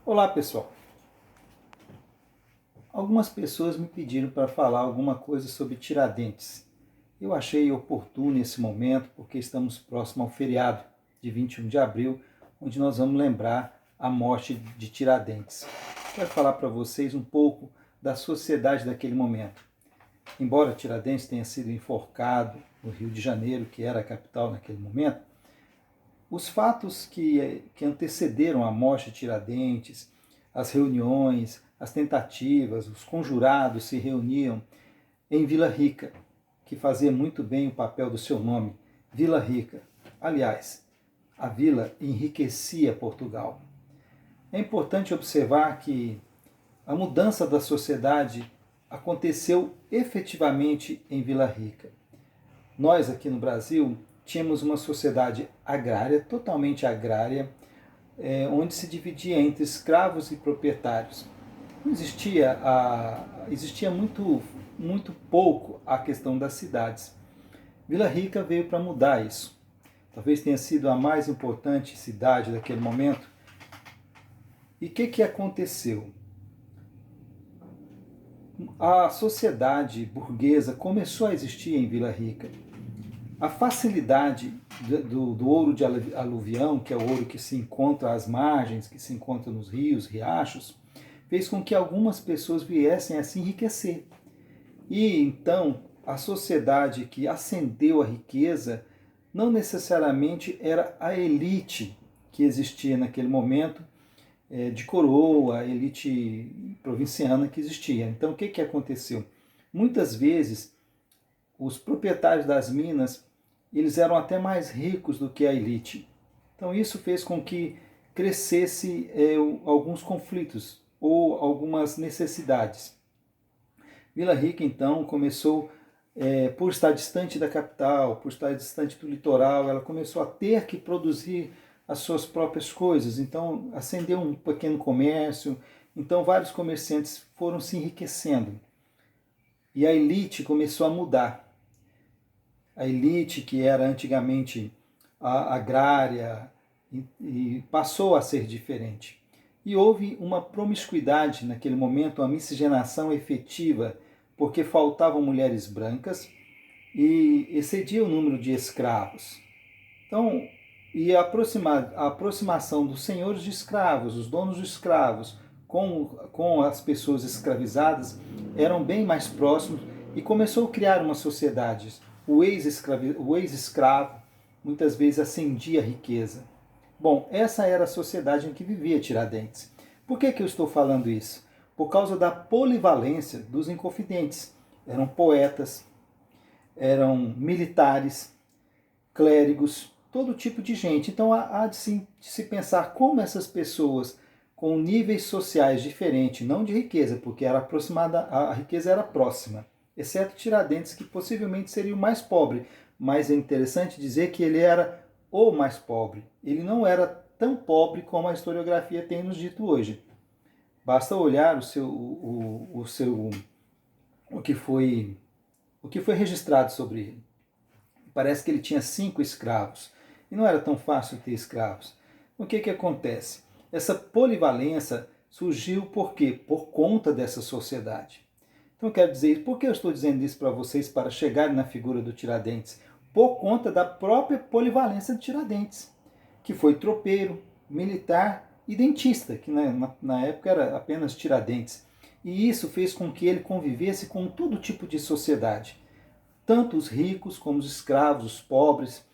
Olá, pessoal. Algumas pessoas me pediram para falar alguma coisa sobre Tiradentes. Eu achei oportuno esse momento porque estamos próximo ao feriado de 21 de abril, onde nós vamos lembrar a morte de Tiradentes. Quero falar para vocês um pouco da sociedade daquele momento. Embora Tiradentes tenha sido enforcado no Rio de Janeiro, que era a capital naquele momento, os fatos que antecederam a morte de Tiradentes, as reuniões, as tentativas, os conjurados se reuniam em Vila Rica, que fazia muito bem o papel do seu nome, Vila Rica. Aliás, a vila enriquecia Portugal. É importante observar que a mudança da sociedade aconteceu efetivamente em Vila Rica. Nós aqui no Brasil tínhamos uma sociedade agrária, totalmente agrária, onde se dividia entre escravos e proprietários. Não existia muito pouco a questão das cidades. Vila Rica veio para mudar isso. Talvez tenha sido a mais importante cidade daquele momento. E o que aconteceu? A sociedade burguesa começou a existir em Vila Rica. A facilidade do ouro de aluvião, que é o ouro que se encontra às margens, que se encontra nos rios, riachos, fez com que algumas pessoas viessem a se enriquecer. E então a sociedade que ascendeu a riqueza não necessariamente era a elite que existia naquele momento, de coroa, a elite provinciana que existia. Então o que aconteceu? Muitas vezes os proprietários das minas, eles eram até mais ricos do que a elite. Então isso fez com que crescesse alguns conflitos ou algumas necessidades. Vila Rica, então, começou, por estar distante da capital, por estar distante do litoral, ela começou a ter que produzir as suas próprias coisas. Então, acendeu um pequeno comércio, então vários comerciantes foram se enriquecendo. E a elite começou a mudar. A elite, que era antigamente agrária, e passou a ser diferente. E houve uma promiscuidade naquele momento, uma miscigenação efetiva, porque faltavam mulheres brancas e excedia o número de escravos. Então, e a aproximação dos senhores de escravos, os donos de escravos, com as pessoas escravizadas, eram bem mais próximos e começou a criar uma sociedade. O ex-escravo muitas vezes ascendia a riqueza. Bom, essa era a sociedade em que vivia Tiradentes. Por que eu estou falando isso? Por causa da polivalência dos inconfidentes. Eram poetas, eram militares, clérigos, todo tipo de gente. Então há de se pensar como essas pessoas com níveis sociais diferentes, não de riqueza, porque era aproximada, a riqueza era próxima, exceto Tiradentes, que possivelmente seria o mais pobre. Mas é interessante dizer que ele era o mais pobre. Ele não era tão pobre como a historiografia tem nos dito hoje. Basta olhar o que foi registrado sobre ele. Parece que ele tinha 5 escravos. E não era tão fácil ter escravos. O que acontece? Essa polivalência surgiu por quê? Por conta dessa sociedade. Então eu quero dizer, por que eu estou dizendo isso para vocês para chegarem na figura do Tiradentes? Por conta da própria polivalência de Tiradentes, que foi tropeiro, militar e dentista, que na época era apenas Tiradentes. E isso fez com que ele convivesse com todo tipo de sociedade, tanto os ricos como os escravos, os pobres.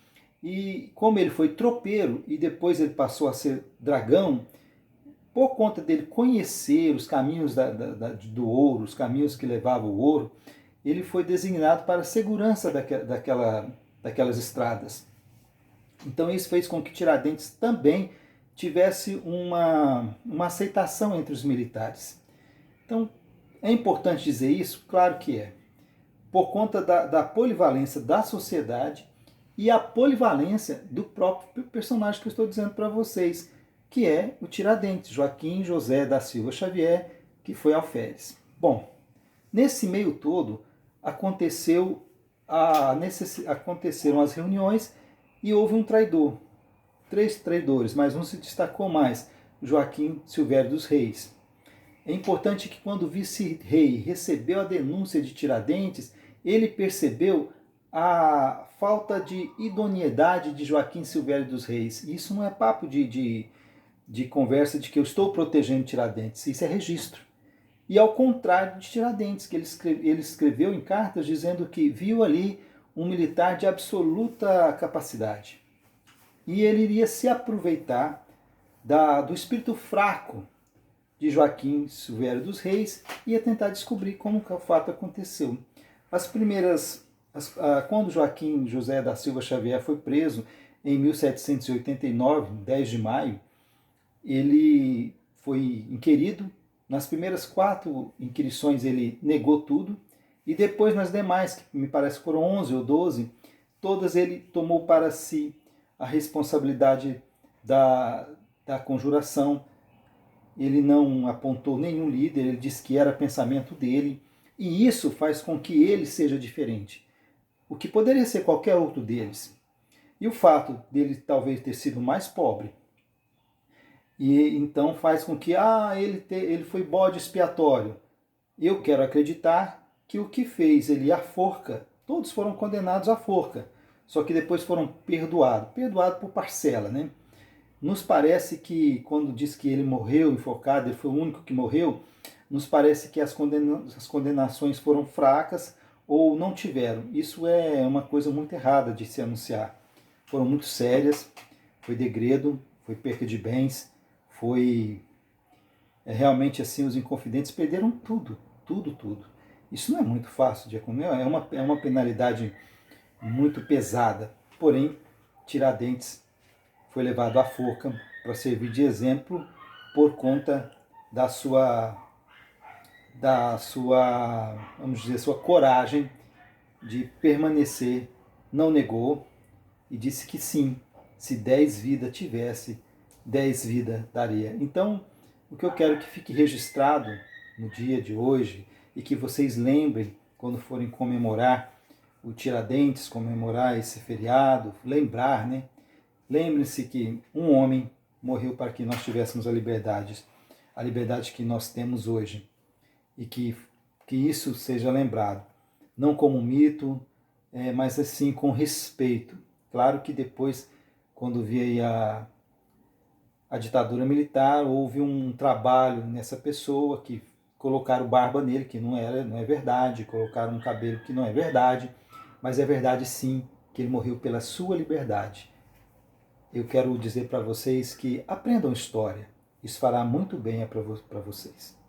E como ele foi tropeiro e depois ele passou a ser dragão, por conta dele conhecer os caminhos do ouro, os caminhos que levavam o ouro, ele foi designado para a segurança daquelas estradas. Então isso fez com que Tiradentes também tivesse uma aceitação entre os militares. Então, é importante dizer isso? Claro que é. Por conta da polivalência da sociedade e a polivalência do próprio personagem que eu estou dizendo para vocês, que é o Tiradentes, Joaquim José da Silva Xavier, que foi alferes. Bom, nesse meio todo, aconteceram as reuniões e houve um traidor. 3 traidores, mas um se destacou mais. Joaquim Silvério dos Reis. É importante que quando o vice-rei recebeu a denúncia de Tiradentes, ele percebeu a falta de idoneidade de Joaquim Silvério dos Reis. Isso não é papo de conversa de que eu estou protegendo Tiradentes, isso é registro. E ao contrário de Tiradentes, que ele escreveu em cartas dizendo que viu ali um militar de absoluta capacidade. E ele iria se aproveitar do espírito fraco de Joaquim Silvério dos Reis e ia tentar descobrir como que o fato aconteceu. Quando Joaquim José da Silva Xavier foi preso em 1789, 10 de maio, ele foi inquirido. Nas primeiras 4 inquirições ele negou tudo, e depois nas demais, que me parece que foram 11 ou 12, todas ele tomou para si a responsabilidade da conjuração. Ele não apontou nenhum líder, ele disse que era pensamento dele, e isso faz com que ele seja diferente, o que poderia ser qualquer outro deles. E o fato dele talvez ter sido mais pobre, e então faz com que ele foi bode expiatório. Eu quero acreditar que o que fez ele à forca, todos foram condenados à forca, só que depois foram perdoados por parcela, né? Nos parece que, quando diz que ele morreu enforcado, ele foi o único que morreu, nos parece que as condenações foram fracas ou não tiveram. Isso é uma coisa muito errada de se anunciar. Foram muito sérias, foi degredo, foi perca de bens, foi realmente assim, os inconfidentes perderam tudo, tudo, tudo. Isso não é muito fácil de acontecer, é uma penalidade muito pesada. Porém, Tiradentes foi levado à forca para servir de exemplo por conta vamos dizer, sua coragem de permanecer, não negou e disse que sim, se 10 vidas tivesse, 10 vidas daria. Então, o que eu quero que fique registrado no dia de hoje e que vocês lembrem quando forem comemorar o Tiradentes, comemorar esse feriado, lembrar, né? Lembre-se que um homem morreu para que nós tivéssemos a liberdade que nós temos hoje. E que isso seja lembrado, não como um mito, mas assim com respeito. Claro que depois, quando veio a ditadura militar, houve um trabalho nessa pessoa, que colocaram barba nele, que não é verdade, colocaram um cabelo que não é verdade, mas é verdade sim que ele morreu pela sua liberdade. Eu quero dizer para vocês que aprendam história. Isso fará muito bem para vocês.